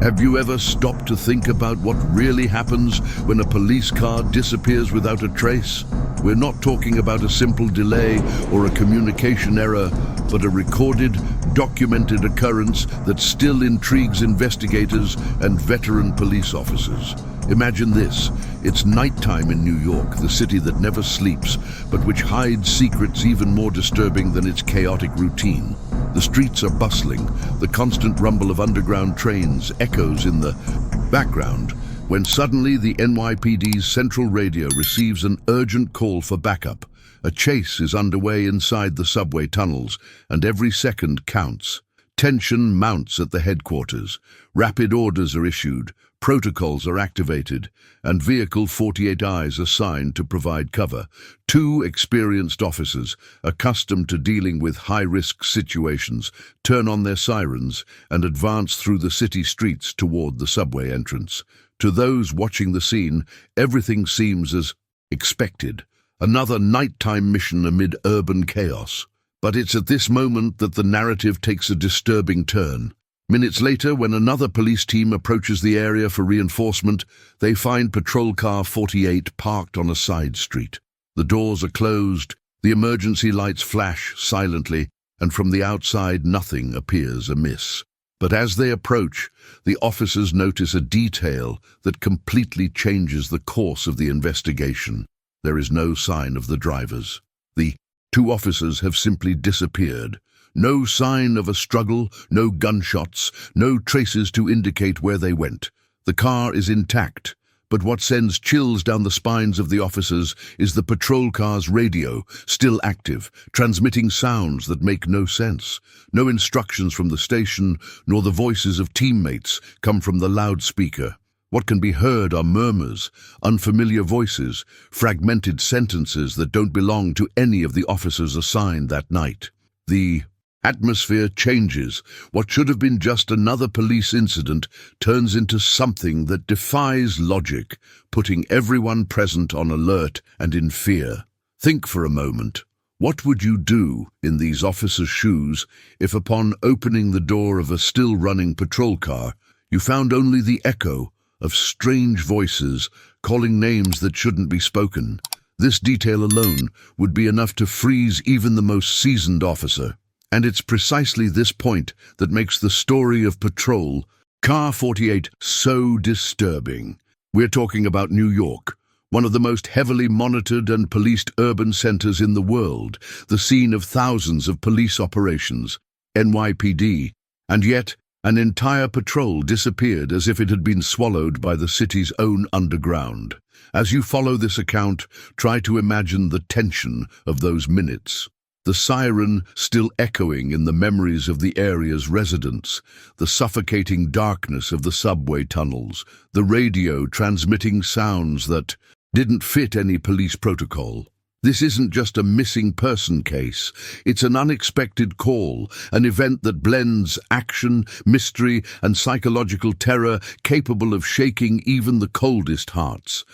Have you ever stopped to think about what really happens when a police car disappears without a trace? We're not talking about a simple delay or a communication error, but a recorded, documented occurrence that still intrigues investigators and veteran police officers. Imagine this. It's nighttime in New York, the city that never sleeps, but which hides secrets even more disturbing than its chaotic routine. The streets are bustling, the constant rumble of underground trains echoes in the background, when suddenly the NYPD's central radio receives an urgent call for backup. A chase is underway inside the subway tunnels, and every second counts. Tension mounts at the headquarters. Rapid orders are issued, protocols are activated, and Vehicle 48I is assigned to provide cover. Two experienced officers, accustomed to dealing with high-risk situations, turn on their sirens and advance through the city streets toward the subway entrance. To those watching the scene, everything seems as expected. Another nighttime mission amid urban chaos. But it's at this moment that the narrative takes a disturbing turn. Minutes later, when another police team approaches the area for reinforcement, they find Patrol Car 48 parked on a side street. The doors are closed, the emergency lights flash silently, and from the outside nothing appears amiss. But as they approach, the officers notice a detail that completely changes the course of the investigation. There is no sign of the drivers. The two officers have simply disappeared. No sign of a struggle, no gunshots, no traces to indicate where they went. The car is intact, but what sends chills down the spines of the officers is the patrol car's radio, still active, transmitting sounds that make no sense. No instructions from the station, nor the voices of teammates come from the loudspeaker. What can be heard are murmurs, unfamiliar voices, fragmented sentences that don't belong to any of the officers assigned that night. The atmosphere changes. What should have been just another police incident turns into something that defies logic, putting everyone present on alert and in fear. Think for a moment. What would you do in these officers' shoes if upon opening the door of a still-running patrol car, you found only the echo of strange voices calling names that shouldn't be spoken? This detail alone would be enough to freeze even the most seasoned officer. And it's precisely this point that makes the story of Patrol Car 48 so disturbing. We're talking about New York, one of the most heavily monitored and policed urban centers in the world, the scene of thousands of police operations, NYPD, and yet an entire patrol disappeared as if it had been swallowed by the city's own underground. As you follow this account, try to imagine the tension of those minutes. The siren still echoing in the memories of the area's residents, the suffocating darkness of the subway tunnels, the radio transmitting sounds that didn't fit any police protocol. This isn't just a missing person case, it's an unexpected call, an event that blends action, mystery, and psychological terror capable of shaking even the coldest hearts.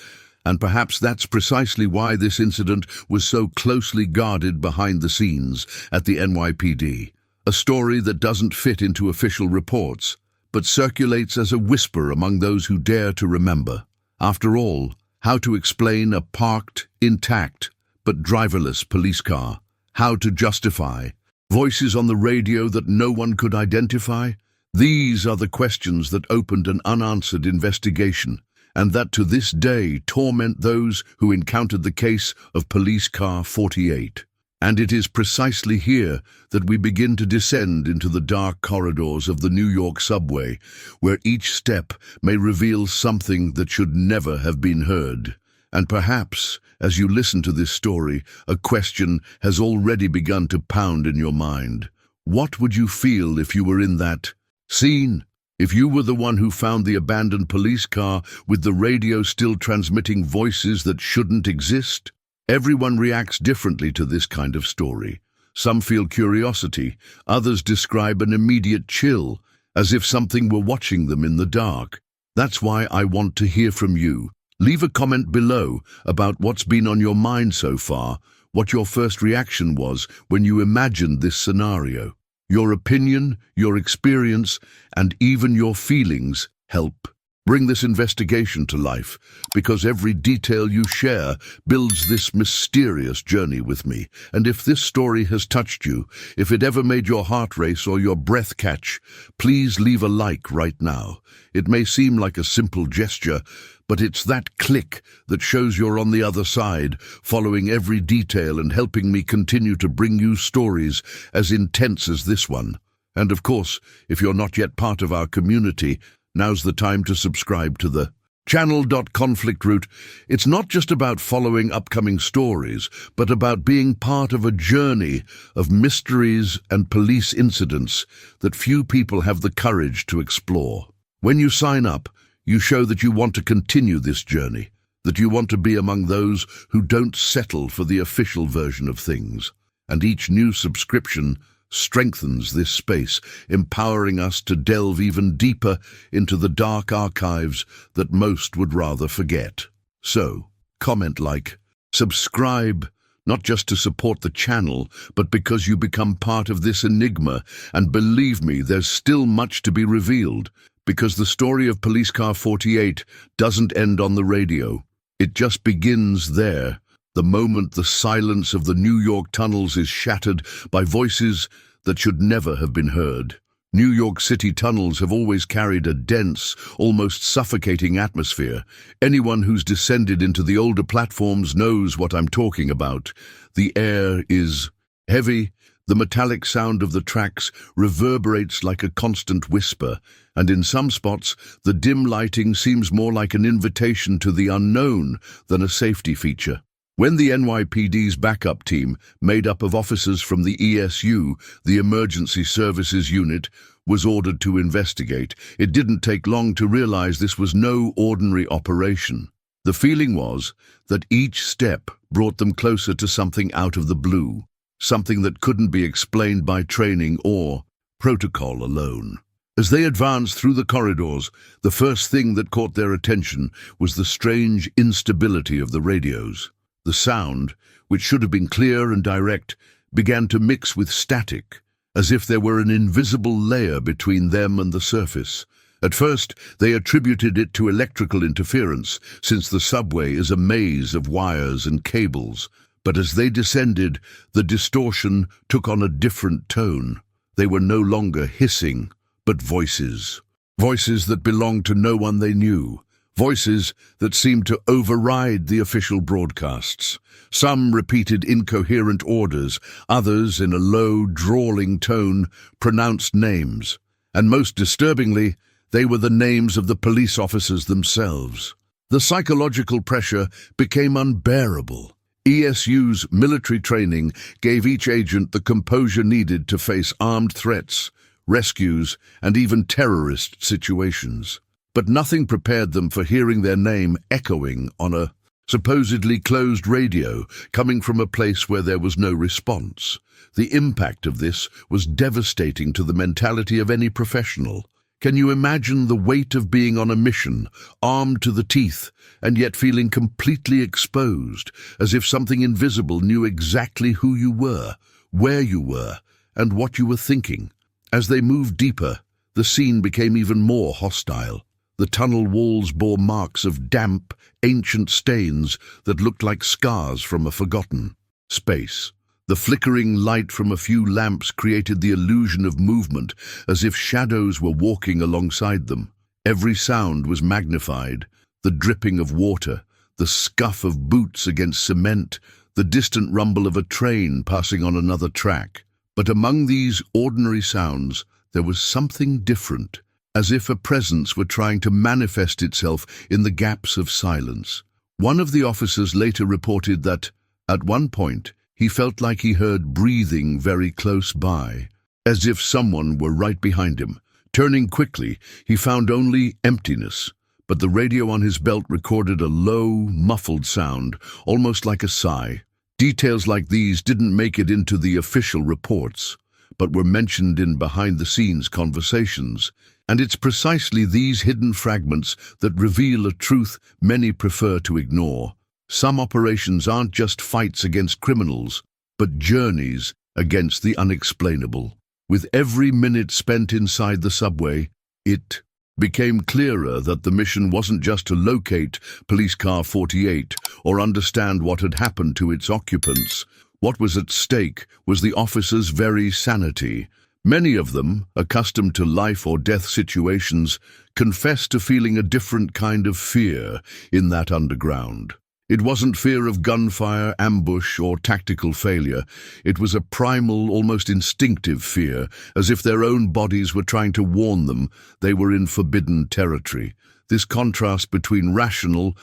And perhaps that's precisely why this incident was so closely guarded behind the scenes at the NYPD. A story that doesn't fit into official reports, but circulates as a whisper among those who dare to remember. After all, how to explain a parked, intact, but driverless police car? How to justify voices on the radio that no one could identify? These are the questions that opened an unanswered investigation, and that to this day torment those who encountered the case of Police Car 48. And it is precisely here that we begin to descend into the dark corridors of the New York subway, where each step may reveal something that should never have been heard. And perhaps, as you listen to this story, a question has already begun to pound in your mind. What would you feel if you were in that scene? If you were the one who found the abandoned police car with the radio still transmitting voices that shouldn't exist? Everyone reacts differently to this kind of story. Some feel curiosity, others describe an immediate chill, as if something were watching them in the dark. That's why I want to hear from you. Leave a comment below about what's been on your mind so far, what your first reaction was when you imagined this scenario. Your opinion, your experience, and even your feelings help. Bring this investigation to life, because every detail you share builds this mysterious journey with me. And if this story has touched you, if it ever made your heart race or your breath catch, please leave a like right now. It may seem like a simple gesture, but it's that click that shows you're on the other side, following every detail and helping me continue to bring you stories as intense as this one. And of course, if you're not yet part of our community, now's the time to subscribe to the channel. Conflict Route. It's not just about following upcoming stories, but about being part of a journey of mysteries and police incidents that few people have the courage to explore. When you sign up, you show that you want to continue this journey, that you want to be among those who don't settle for the official version of things. And each new subscription strengthens this space, empowering us to delve even deeper into the dark archives that most would rather forget. So, comment, like, subscribe, not just to support the channel, but because you become part of this enigma. And believe me, there's still much to be revealed, because the story of Police Car 48 doesn't end on the radio. It just begins there, the moment the silence of the New York tunnels is shattered by voices that should never have been heard. New York City tunnels have always carried a dense, almost suffocating atmosphere. Anyone who's descended into the older platforms knows what I'm talking about. The air is heavy, the metallic sound of the tracks reverberates like a constant whisper, and in some spots, the dim lighting seems more like an invitation to the unknown than a safety feature. When the NYPD's backup team, made up of officers from the ESU, the Emergency Services Unit, was ordered to investigate, it didn't take long to realize this was no ordinary operation. The feeling was that each step brought them closer to something out of the blue, something that couldn't be explained by training or protocol alone. As they advanced through the corridors, the first thing that caught their attention was the strange instability of the radios. The sound, which should have been clear and direct, began to mix with static, as if there were an invisible layer between them and the surface. At first, they attributed it to electrical interference, since the subway is a maze of wires and cables. But as they descended, the distortion took on a different tone. They were no longer hissing, but voices. Voices that belonged to no one they knew. Voices that seemed to override the official broadcasts. Some repeated incoherent orders, others, in a low, drawling tone, pronounced names. And most disturbingly, they were the names of the police officers themselves. The psychological pressure became unbearable. ESU's military training gave each agent the composure needed to face armed threats, rescues, and even terrorist situations. But nothing prepared them for hearing their name echoing on a supposedly closed radio coming from a place where there was no response. The impact of this was devastating to the mentality of any professional. Can you imagine the weight of being on a mission, armed to the teeth, and yet feeling completely exposed, as if something invisible knew exactly who you were, where you were, and what you were thinking? As they moved deeper, the scene became even more hostile. The tunnel walls bore marks of damp, ancient stains that looked like scars from a forgotten space. The flickering light from a few lamps created the illusion of movement, as if shadows were walking alongside them. Every sound was magnified: the dripping of water, the scuff of boots against cement, the distant rumble of a train passing on another track. But among these ordinary sounds, there was something different, as if a presence were trying to manifest itself in the gaps of silence. One of the officers later reported that, at one point, he felt like he heard breathing very close by, as if someone were right behind him. Turning quickly, he found only emptiness, but the radio on his belt recorded a low, muffled sound, almost like a sigh. Details like these didn't make it into the official reports, but were mentioned in behind-the-scenes conversations. And it's precisely these hidden fragments that reveal a truth many prefer to ignore. Some operations aren't just fights against criminals, but journeys against the unexplainable. With every minute spent inside the subway, it became clearer that the mission wasn't just to locate Police Car 48 or understand what had happened to its occupants. What was at stake was the officers' very sanity. Many of them, accustomed to life or death situations, confessed to feeling a different kind of fear in that underground. It wasn't fear of gunfire, ambush, or tactical failure. It was a primal, almost instinctive fear, as if their own bodies were trying to warn them they were in forbidden territory. This contrast between rational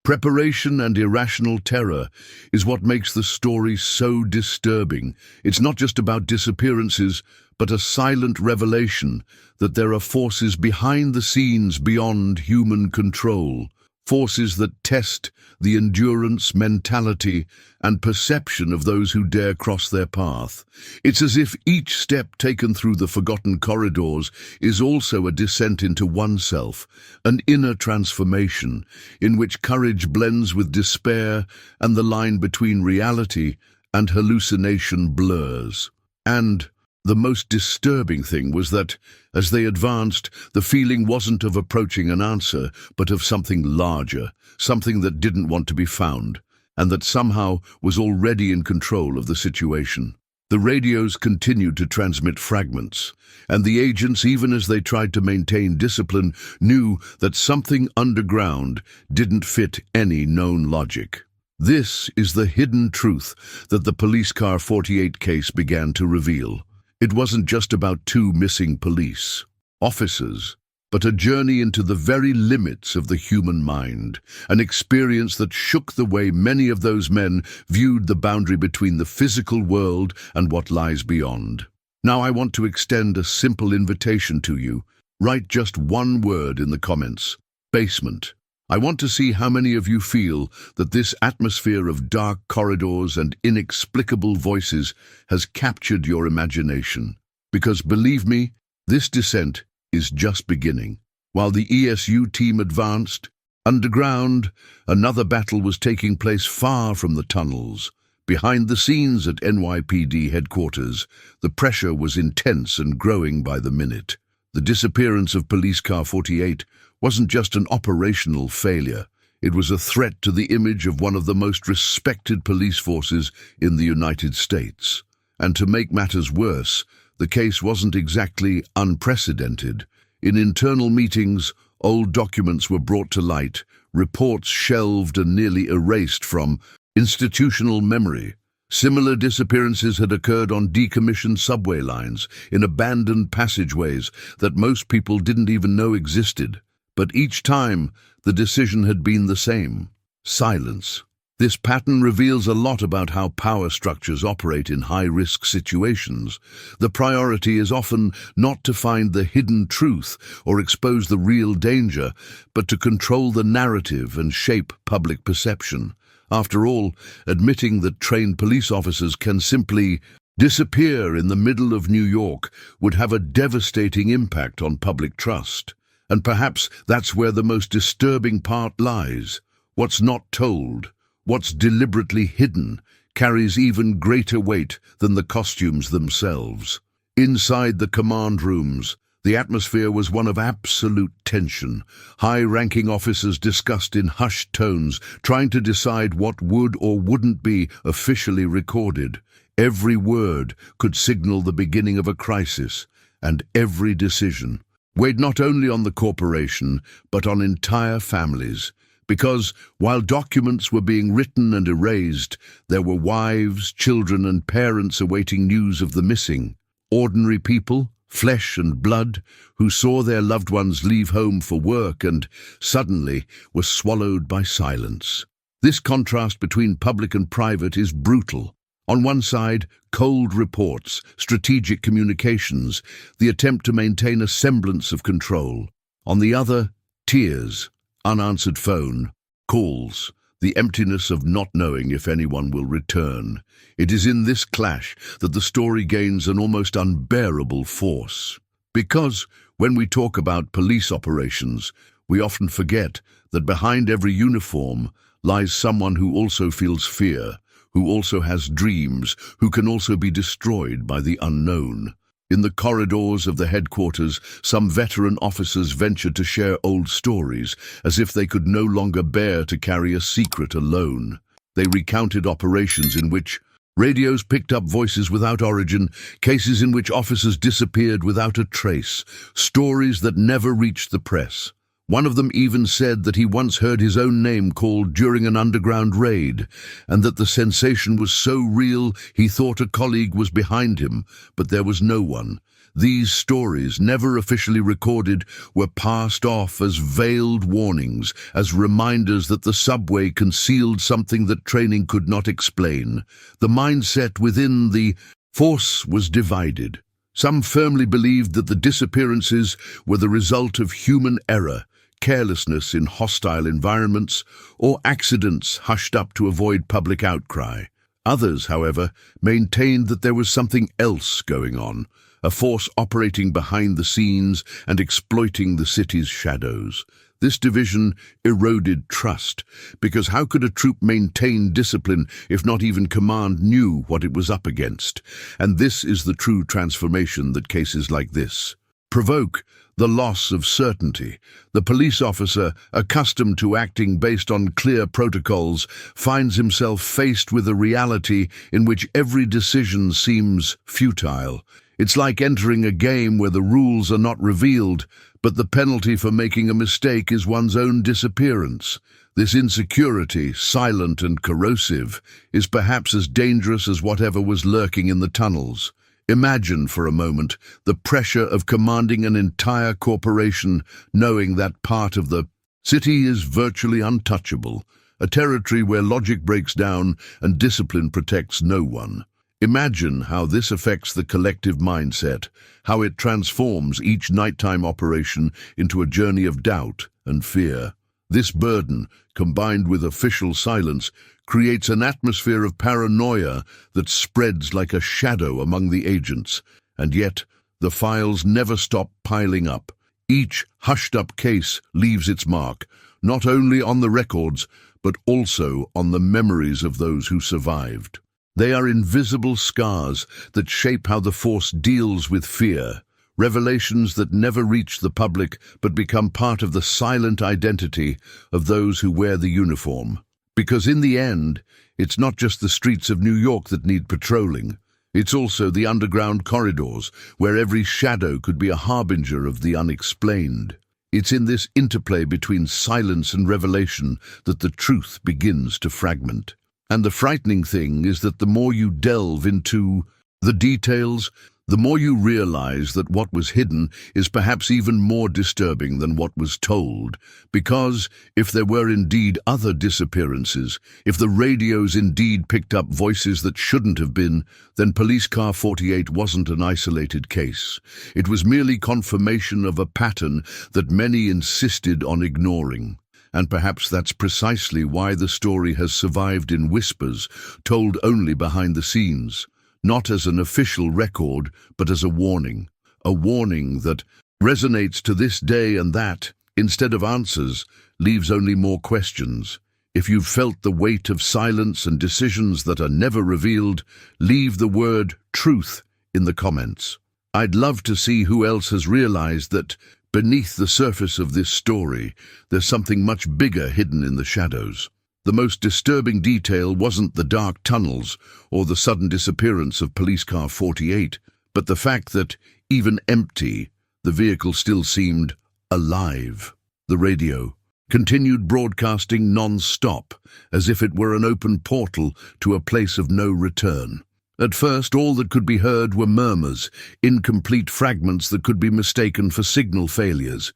preparation and irrational terror is what makes the story so disturbing. It's not just about disappearances, but a silent revelation that there are forces behind the scenes beyond human control. Forces that test the endurance, mentality, and perception of those who dare cross their path. It's as if each step taken through the forgotten corridors is also a descent into oneself, an inner transformation in which courage blends with despair and the line between reality and hallucination blurs. And the most disturbing thing was that, as they advanced, the feeling wasn't of approaching an answer, but of something larger, something that didn't want to be found, and that somehow was already in control of the situation. The radios continued to transmit fragments, and the agents, even as they tried to maintain discipline, knew that something underground didn't fit any known logic. This is the hidden truth that the Police Car 48 case began to reveal. It wasn't just about two missing police officers, but a journey into the very limits of the human mind, an experience that shook the way many of those men viewed the boundary between the physical world and what lies beyond. Now I want to extend a simple invitation to you. Write just one word in the comments: basement. I want to see how many of you feel that this atmosphere of dark corridors and inexplicable voices has captured your imagination. Because believe me, this descent is just beginning. While the ESU team advanced, underground, another battle was taking place far from the tunnels. Behind the scenes at NYPD headquarters, the pressure was intense and growing by the minute. The disappearance of Police Car 48 wasn't just an operational failure. It was a threat to the image of one of the most respected police forces in the United States. And to make matters worse, the case wasn't exactly unprecedented. In internal meetings, old documents were brought to light, reports shelved and nearly erased from institutional memory. Similar disappearances had occurred on decommissioned subway lines, in abandoned passageways that most people didn't even know existed. But each time, the decision had been the same: silence. This pattern reveals a lot about how power structures operate in high-risk situations. The priority is often not to find the hidden truth or expose the real danger, but to control the narrative and shape public perception. After all, admitting that trained police officers can simply disappear in the middle of New York would have a devastating impact on public trust. And perhaps that's where the most disturbing part lies. What's not told, what's deliberately hidden, carries even greater weight than the costumes themselves. Inside the command rooms, the atmosphere was one of absolute tension. High-ranking officers discussed in hushed tones, trying to decide what would or wouldn't be officially recorded. Every word could signal the beginning of a crisis, and every decision weighed not only on the corporation, but on entire families. Because, while documents were being written and erased, there were wives, children, and parents awaiting news of the missing. Ordinary people, flesh and blood, who saw their loved ones leave home for work and, suddenly, were swallowed by silence. This contrast between public and private is brutal. On one side, cold reports, strategic communications, the attempt to maintain a semblance of control. On the other, tears, unanswered phone calls, the emptiness of not knowing if anyone will return. It is in this clash that the story gains an almost unbearable force. Because, when we talk about police operations, we often forget that behind every uniform lies someone who also feels fear, who also has dreams, who can also be destroyed by the unknown. In the corridors of the headquarters, some veteran officers ventured to share old stories, as if they could no longer bear to carry a secret alone. They recounted operations in which radios picked up voices without origin, cases in which officers disappeared without a trace, stories that never reached the press. One of them even said that he once heard his own name called during an underground raid, and that the sensation was so real he thought a colleague was behind him, but there was no one. These stories, never officially recorded, were passed off as veiled warnings, as reminders that the subway concealed something that training could not explain. The mindset within the force was divided. Some firmly believed that the disappearances were the result of human error, carelessness in hostile environments, or accidents hushed up to avoid public outcry. Others, however, maintained that there was something else going on, a force operating behind the scenes and exploiting the city's shadows. This division eroded trust, because how could a troop maintain discipline if not even command knew what it was up against? And this is the true transformation that cases like this provoke: the loss of certainty. The police officer, accustomed to acting based on clear protocols, finds himself faced with a reality in which every decision seems futile. It's like entering a game where the rules are not revealed, but the penalty for making a mistake is one's own disappearance. This insecurity, silent and corrosive, is perhaps as dangerous as whatever was lurking in the tunnels. Imagine for a moment the pressure of commanding an entire corporation, knowing that part of the city is virtually untouchable, a territory where logic breaks down and discipline protects no one. Imagine how this affects the collective mindset, how it transforms each nighttime operation into a journey of doubt and fear. This burden, combined with official silence, creates an atmosphere of paranoia that spreads like a shadow among the agents. And yet, the files never stop piling up. Each hushed-up case leaves its mark, not only on the records, but also on the memories of those who survived. They are invisible scars that shape how the force deals with fear, revelations that never reach the public but become part of the silent identity of those who wear the uniform. Because in the end, it's not just the streets of New York that need patrolling. It's also the underground corridors, where every shadow could be a harbinger of the unexplained. It's in this interplay between silence and revelation that the truth begins to fragment. And the frightening thing is that the more you delve into the details, the more you realize that what was hidden is perhaps even more disturbing than what was told. Because if there were indeed other disappearances, if the radios indeed picked up voices that shouldn't have been, then Police Car 48 wasn't an isolated case. It was merely confirmation of a pattern that many insisted on ignoring. And perhaps that's precisely why the story has survived in whispers, told only behind the scenes. Not as an official record, but as a warning that resonates to this day, and that, instead of answers, leaves only more questions. If you've felt the weight of silence and decisions that are never revealed, leave the word truth in the comments. I'd love to see who else has realized that beneath the surface of this story, there's something much bigger hidden in the shadows. The most disturbing detail wasn't the dark tunnels or the sudden disappearance of Police Car 48, but the fact that, even empty, the vehicle still seemed alive. The radio continued broadcasting non-stop, as if it were an open portal to a place of no return. At first, all that could be heard were murmurs, incomplete fragments that could be mistaken for signal failures.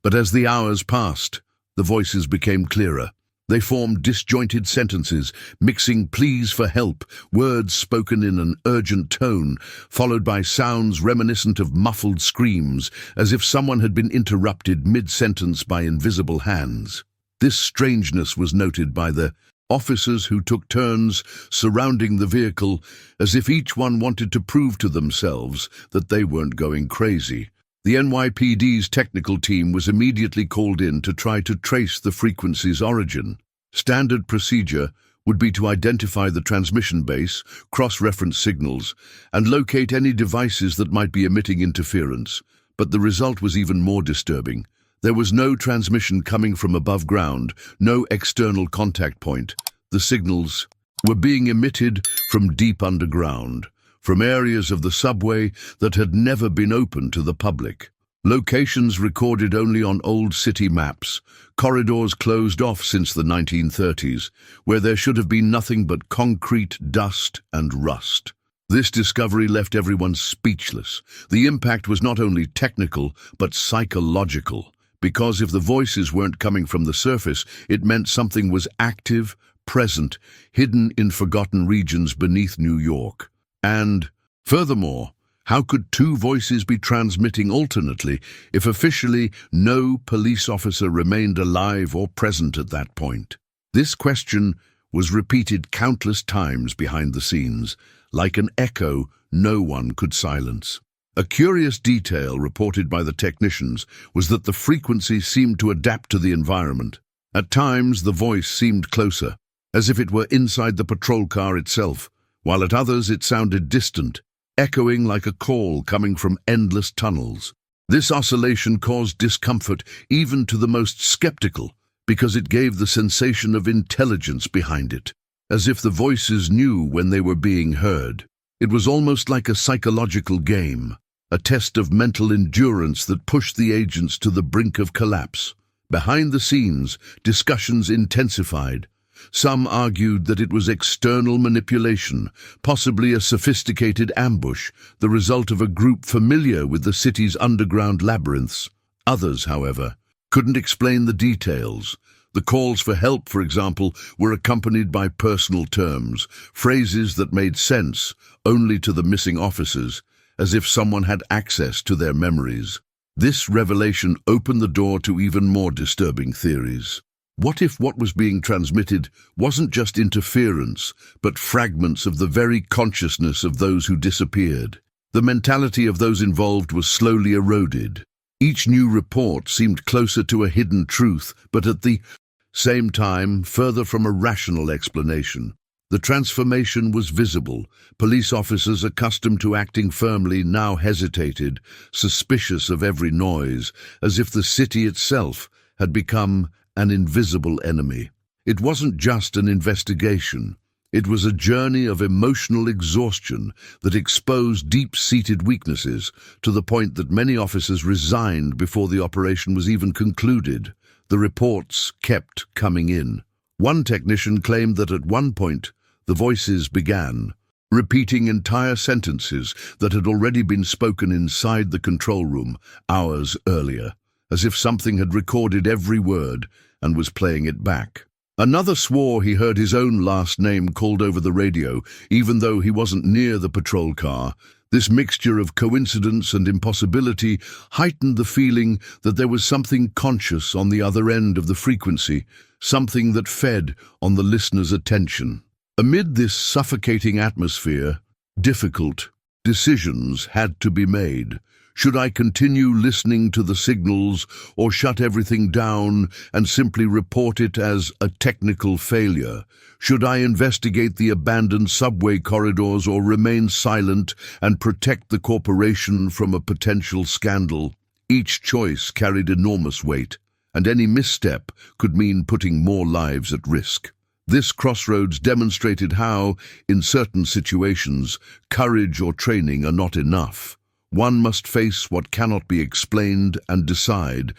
But as the hours passed, the voices became clearer. They formed disjointed sentences, mixing pleas for help, words spoken in an urgent tone, followed by sounds reminiscent of muffled screams, as if someone had been interrupted mid-sentence by invisible hands. This strangeness was noted by the officers who took turns surrounding the vehicle, as if each one wanted to prove to themselves that they weren't going crazy. The NYPD's technical team was immediately called in to try to trace the frequency's origin. Standard procedure, would be to identify the transmission base, cross-reference signals, and locate any devices that might be emitting interference. But the result was even more disturbing. There was no transmission coming from above ground, no external contact point. The signals were being emitted from deep underground, from areas of the subway that had never been open to the public. Locations recorded only on old city maps, corridors closed off since the 1930s, where there should have been nothing but concrete, dust, and rust. This discovery left everyone speechless. The impact was not only technical, but psychological, because if the voices weren't coming from the surface, it meant something was active, present, hidden in forgotten regions beneath New York. And, furthermore, how could two voices be transmitting alternately if officially no police officer remained alive or present at that point? This question was repeated countless times behind the scenes, like an echo no one could silence. A curious detail reported by the technicians was that the frequency seemed to adapt to the environment. At times, the voice seemed closer, as if it were inside the patrol car itself, while at others it sounded distant, echoing like a call coming from endless tunnels. This oscillation caused discomfort even to the most skeptical, because it gave the sensation of intelligence behind it, as if the voices knew when they were being heard. It was almost like a psychological game, a test of mental endurance that pushed the agents to the brink of collapse. Behind the scenes, discussions intensified. Some argued that it was external manipulation, possibly a sophisticated ambush, the result of a group familiar with the city's underground labyrinths. Others, however, couldn't explain the details. The calls for help, for example, were accompanied by personal terms, phrases that made sense only to the missing officers, as if someone had access to their memories. This revelation opened the door to even more disturbing theories. What if what was being transmitted wasn't just interference, but fragments of the very consciousness of those who disappeared? The mentality of those involved was slowly eroded. Each new report seemed closer to a hidden truth, but at the same time, further from a rational explanation. The transformation was visible. Police officers accustomed to acting firmly now hesitated, suspicious of every noise, as if the city itself had become an invisible enemy. It wasn't just an investigation. It was a journey of emotional exhaustion that exposed deep-seated weaknesses to the point that many officers resigned before the operation was even concluded. The reports kept coming in. One technician claimed that at one point, the voices began, repeating entire sentences that had already been spoken inside the control room hours earlier, as if something had recorded every word and was playing it back. Another swore he heard his own last name called over the radio, even though he wasn't near the patrol car. This mixture of coincidence and impossibility heightened the feeling that there was something conscious on the other end of the frequency, something that fed on the listener's attention. Amid this suffocating atmosphere, difficult decisions had to be made. Should I continue listening to the signals or shut everything down and simply report it as a technical failure? Should I investigate the abandoned subway corridors or remain silent and protect the corporation from a potential scandal? Each choice carried enormous weight, and any misstep could mean putting more lives at risk. This crossroads demonstrated how, in certain situations, courage or training are not enough. One must face what cannot be explained and decide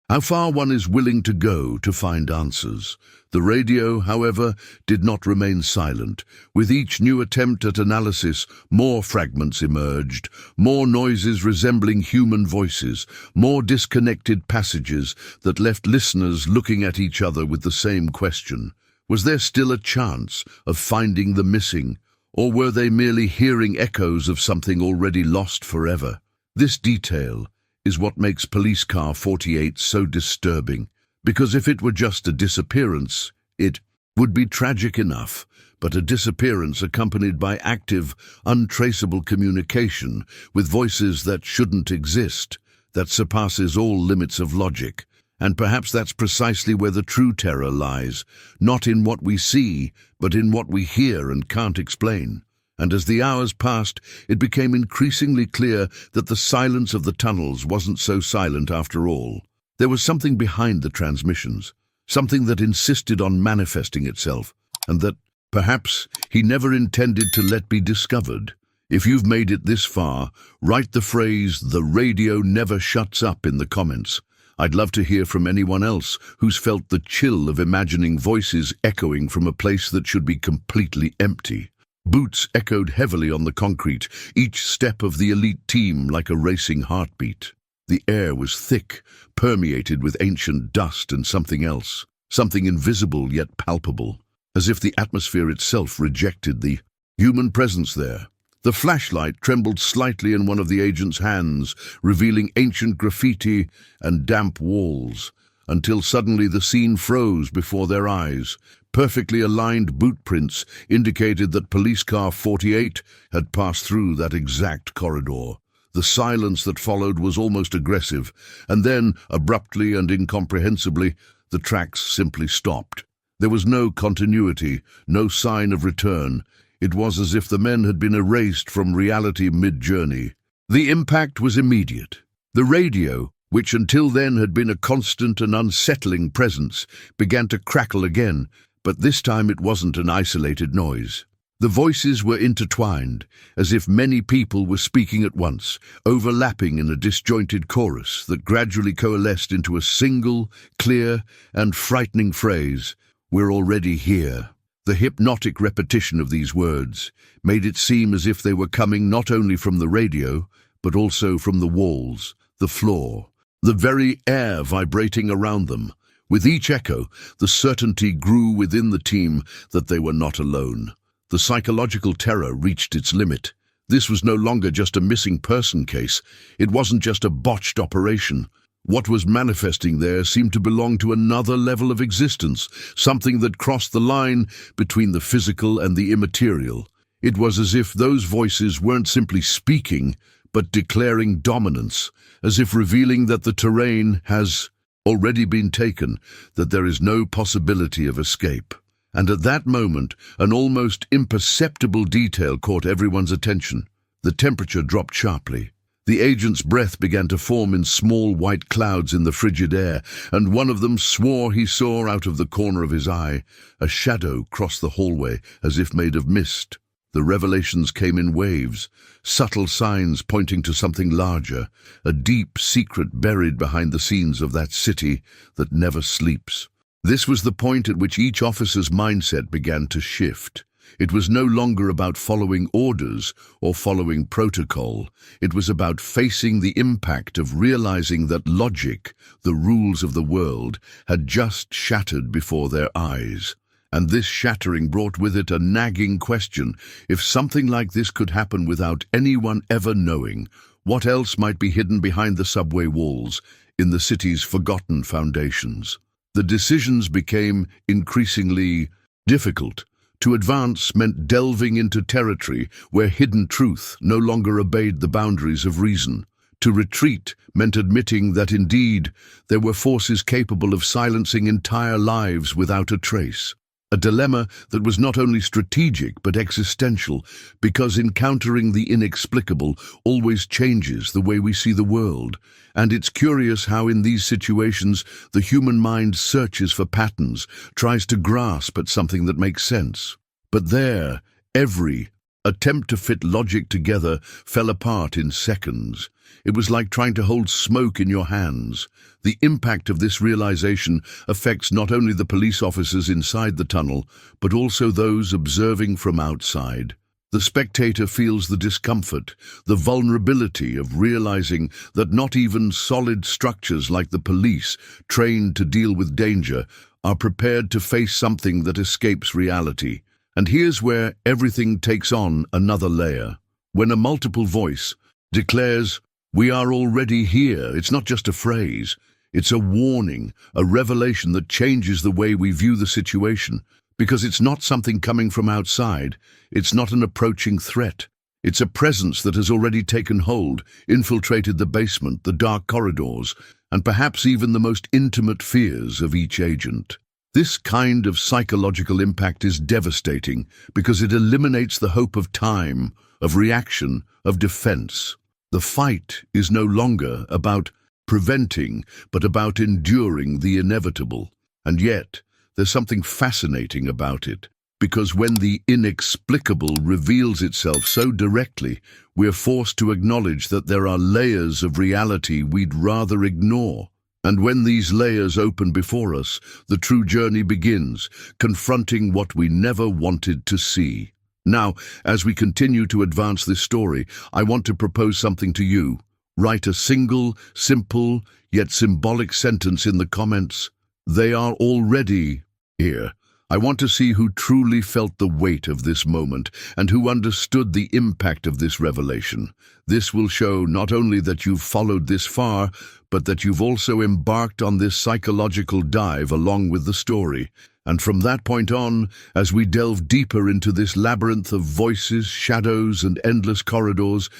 how far one is willing to go to find answers. The radio, however, did not remain silent. With each new attempt at analysis, more fragments emerged, more noises resembling human voices, more disconnected passages that left listeners looking at each other with the same question. Was there still a chance of finding the missing? Or were they merely hearing echoes of something already lost forever? This detail is what makes Police Car 48 so disturbing, because if it were just a disappearance, it would be tragic enough, but a disappearance accompanied by active, untraceable communication with voices that shouldn't exist, that surpasses all limits of logic. And perhaps that's precisely where the true terror lies, not in what we see, but in what we hear and can't explain. And as the hours passed, it became increasingly clear that the silence of the tunnels wasn't so silent after all. There was something behind the transmissions, something that insisted on manifesting itself, and that, perhaps, he never intended to let be discovered. If you've made it this far, write the phrase, "The radio never shuts up," in the comments. I'd love to hear from anyone else who's felt the chill of imagining voices echoing from a place that should be completely empty. Boots echoed heavily on the concrete, each step of the elite team like a racing heartbeat. The air was thick, permeated with ancient dust and something else, something invisible yet palpable, as if the atmosphere itself rejected the human presence there. The flashlight trembled slightly in one of the agent's hands, revealing ancient graffiti and damp walls, until suddenly the scene froze before their eyes. Perfectly aligned boot prints indicated that Police Car 48 had passed through that exact corridor. The silence that followed was almost aggressive, and then, abruptly and incomprehensibly, the tracks simply stopped. There was no continuity, no sign of return. It was as if the men had been erased from reality mid-journey. The impact was immediate. The radio, which until then had been a constant and unsettling presence, began to crackle again, but this time it wasn't an isolated noise. The voices were intertwined, as if many people were speaking at once, overlapping in a disjointed chorus that gradually coalesced into a single, clear, and frightening phrase, "We're already here." The hypnotic repetition of these words made it seem as if they were coming not only from the radio, but also from the walls, the floor, the very air vibrating around them. With each echo, the certainty grew within the team that they were not alone. The psychological terror reached its limit. This was no longer just a missing person case. It wasn't just a botched operation. What was manifesting there seemed to belong to another level of existence, something that crossed the line between the physical and the immaterial. It was as if those voices weren't simply speaking, but declaring dominance, as if revealing that the terrain has already been taken, that there is no possibility of escape. And at that moment, an almost imperceptible detail caught everyone's attention. The temperature dropped sharply. The agent's breath began to form in small white clouds in the frigid air, and one of them swore he saw out of the corner of his eye a shadow cross the hallway as if made of mist. The revelations came in waves, subtle signs pointing to something larger, a deep secret buried behind the scenes of that city that never sleeps. This was the point at which each officer's mindset began to shift. It was no longer about following orders or following protocol. It was about facing the impact of realizing that logic, the rules of the world, had just shattered before their eyes. And this shattering brought with it a nagging question. If something like this could happen without anyone ever knowing, what else might be hidden behind the subway walls, in the city's forgotten foundations? The decisions became increasingly difficult. To advance meant delving into territory where hidden truth no longer obeyed the boundaries of reason. To retreat meant admitting that indeed there were forces capable of silencing entire lives without a trace. A dilemma that was not only strategic but existential, because encountering the inexplicable always changes the way we see the world. And it's curious how in these situations the human mind searches for patterns, tries to grasp at something that makes sense. But there, every attempt to fit logic together fell apart in seconds. It was like trying to hold smoke in your hands. The impact of this realization affects not only the police officers inside the tunnel, but also those observing from outside. The spectator feels the discomfort, the vulnerability of realizing that not even solid structures like the police, trained to deal with danger, are prepared to face something that escapes reality. And here's where everything takes on another layer. When a multiple voice declares, "We are already here," it's not just a phrase. It's a warning, a revelation that changes the way we view the situation. Because it's not something coming from outside. It's not an approaching threat. It's a presence that has already taken hold, infiltrated the basement, the dark corridors, and perhaps even the most intimate fears of each agent. This kind of psychological impact is devastating because it eliminates the hope of time, of reaction, of defense. The fight is no longer about preventing, but about enduring the inevitable. And yet, there's something fascinating about it, because when the inexplicable reveals itself so directly, we're forced to acknowledge that there are layers of reality we'd rather ignore. And when these layers open before us, the true journey begins, confronting what we never wanted to see. Now, as we continue to advance this story, I want to propose something to you. Write a single, simple, yet symbolic sentence in the comments. They are already here. I want to see who truly felt the weight of this moment and who understood the impact of this revelation. This will show not only that you've followed this far, but that you've also embarked on this psychological dive along with the story. And from that point on, as we delve deeper into this labyrinth of voices, shadows, and endless corridors,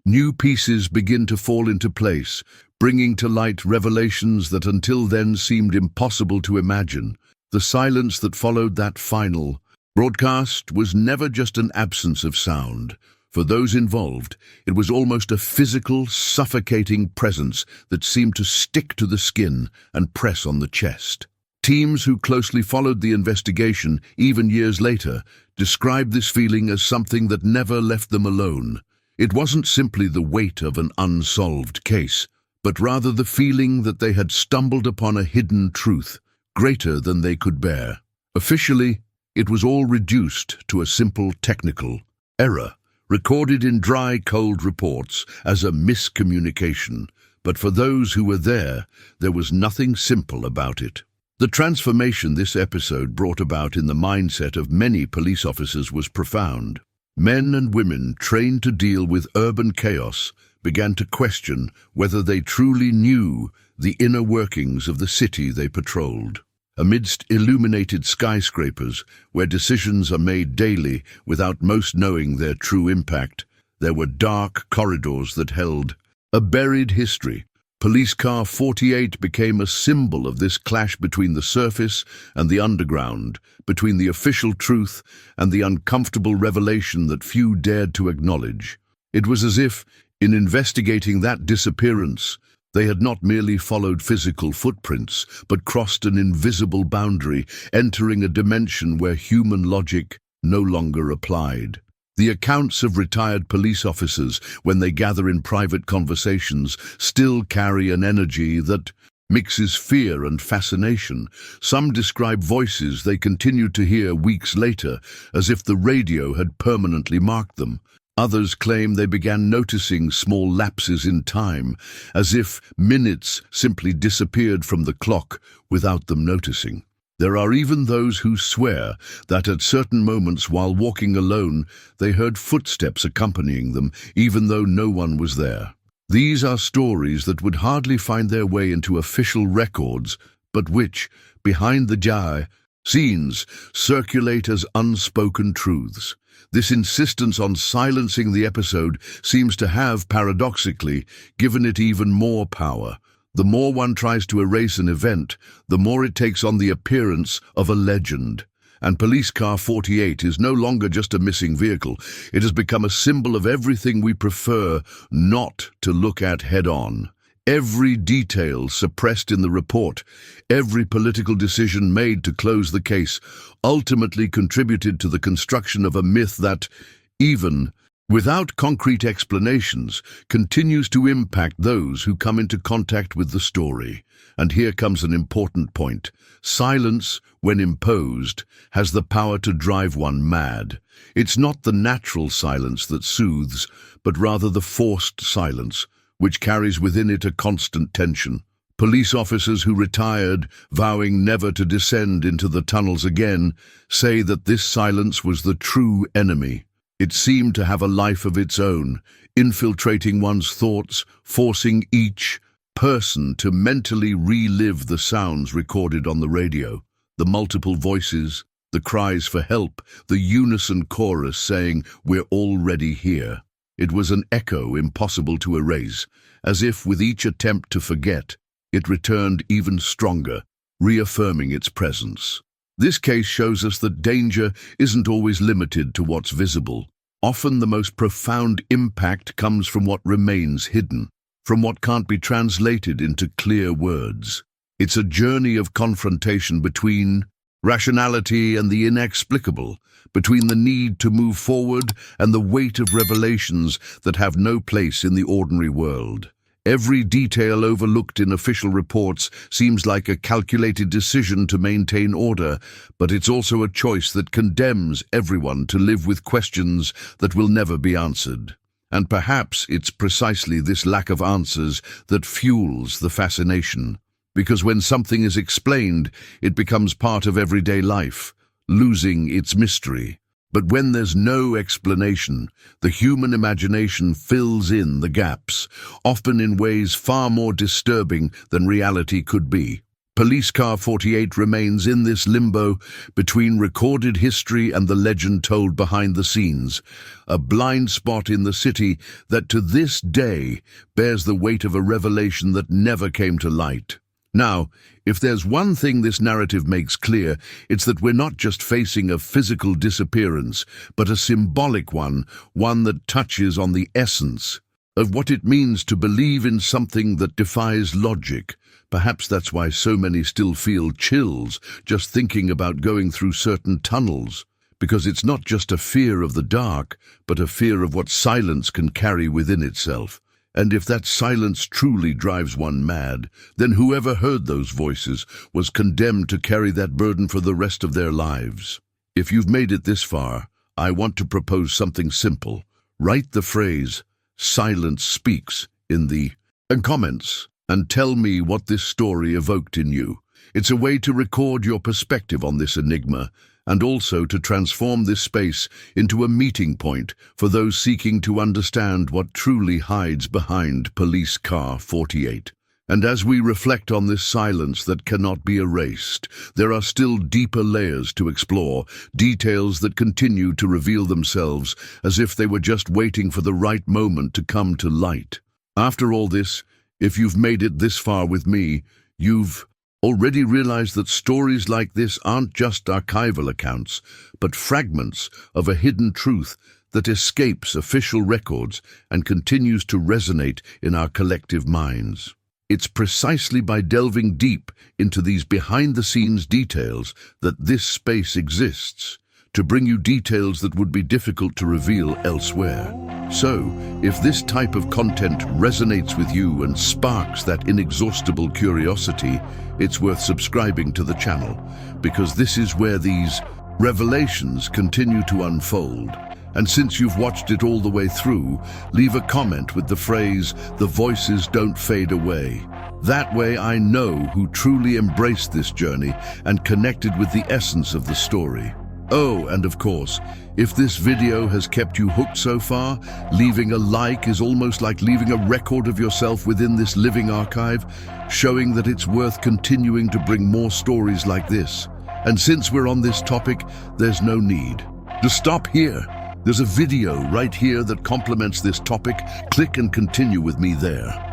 new pieces begin to fall into place, bringing to light revelations that until then seemed impossible to imagine. The silence that followed that final broadcast was never just an absence of sound. For those involved, it was almost a physical, suffocating presence that seemed to stick to the skin and press on the chest. Teams who closely followed the investigation, even years later, described this feeling as something that never left them alone. It wasn't simply the weight of an unsolved case, but rather the feeling that they had stumbled upon a hidden truth, greater than they could bear. Officially, it was all reduced to a simple technical error, recorded in dry, cold reports as a miscommunication. But for those who were there was nothing simple about it. The transformation this episode brought about in the mindset of many police officers was profound. Men and women trained to deal with urban chaos began to question whether they truly knew the inner workings of the city they patrolled. Amidst illuminated skyscrapers, where decisions are made daily without most knowing their true impact, there were dark corridors that held a buried history. Police Car 48 became a symbol of this clash between the surface and the underground, between the official truth and the uncomfortable revelation that few dared to acknowledge. It was as if, in investigating that disappearance, they had not merely followed physical footprints, but crossed an invisible boundary, entering a dimension where human logic no longer applied. The accounts of retired police officers, when they gather in private conversations, still carry an energy that mixes fear and fascination. Some describe voices they continued to hear weeks later, as if the radio had permanently marked them. Others claim they began noticing small lapses in time, as if minutes simply disappeared from the clock without them noticing. There are even those who swear that at certain moments while walking alone, they heard footsteps accompanying them, even though no one was there. These are stories that would hardly find their way into official records, but which, behind the scenes, circulate as unspoken truths. This insistence on silencing the episode seems to have, paradoxically, given it even more power. The more one tries to erase an event, the more it takes on the appearance of a legend. And Police Car 48 is no longer just a missing vehicle. It has become a symbol of everything we prefer not to look at head-on. Every detail suppressed in the report, every political decision made to close the case, ultimately contributed to the construction of a myth that, even without concrete explanations, continues to impact those who come into contact with the story. And here comes an important point. Silence, when imposed, has the power to drive one mad. It's not the natural silence that soothes, but rather the forced silence, which carries within it a constant tension. Police officers who retired, vowing never to descend into the tunnels again, say that this silence was the true enemy. It seemed to have a life of its own, infiltrating one's thoughts, forcing each person to mentally relive the sounds recorded on the radio, the multiple voices, the cries for help, the unison chorus saying, "We're already here." It was an echo impossible to erase, as if with each attempt to forget, it returned even stronger, reaffirming its presence. This case shows us that danger isn't always limited to what's visible. Often the most profound impact comes from what remains hidden, from what can't be translated into clear words. It's a journey of confrontation between rationality and the inexplicable, between the need to move forward and the weight of revelations that have no place in the ordinary world. Every detail overlooked in official reports seems like a calculated decision to maintain order, but it's also a choice that condemns everyone to live with questions that will never be answered. And perhaps it's precisely this lack of answers that fuels the fascination. Because when something is explained, it becomes part of everyday life, losing its mystery. But when there's no explanation, the human imagination fills in the gaps, often in ways far more disturbing than reality could be. Police Car 48 remains in this limbo between recorded history and the legend told behind the scenes, a blind spot in the city that to this day bears the weight of a revelation that never came to light. Now, if there's one thing this narrative makes clear, it's that we're not just facing a physical disappearance, but a symbolic one that touches on the essence of what it means to believe in something that defies logic. Perhaps that's why so many still feel chills just thinking about going through certain tunnels, because it's not just a fear of the dark, but a fear of what silence can carry within itself. And if that silence truly drives one mad, then whoever heard those voices was condemned to carry that burden for the rest of their lives. If you've made it this far, I want to propose something simple. Write the phrase, "Silence speaks," in the comments, and tell me what this story evoked in you. It's a way to record your perspective on this enigma, and also to transform this space into a meeting point for those seeking to understand what truly hides behind Police Car 48. And as we reflect on this silence that cannot be erased, there are still deeper layers to explore, details that continue to reveal themselves as if they were just waiting for the right moment to come to light. After all this, if you've made it this far with me, you've already realized that stories like this aren't just archival accounts, but fragments of a hidden truth that escapes official records and continues to resonate in our collective minds. It's precisely by delving deep into these behind-the-scenes details that this space exists, to bring you details that would be difficult to reveal elsewhere. So, if this type of content resonates with you and sparks that inexhaustible curiosity, it's worth subscribing to the channel, because this is where these revelations continue to unfold. And since you've watched it all the way through, leave a comment with the phrase, "The voices don't fade away." That way I know who truly embraced this journey and connected with the essence of the story. Oh, and of course, if this video has kept you hooked so far, leaving a like is almost like leaving a record of yourself within this living archive, showing that it's worth continuing to bring more stories like this. And since we're on this topic, there's no need to stop here. There's a video right here that complements this topic. Click and continue with me there.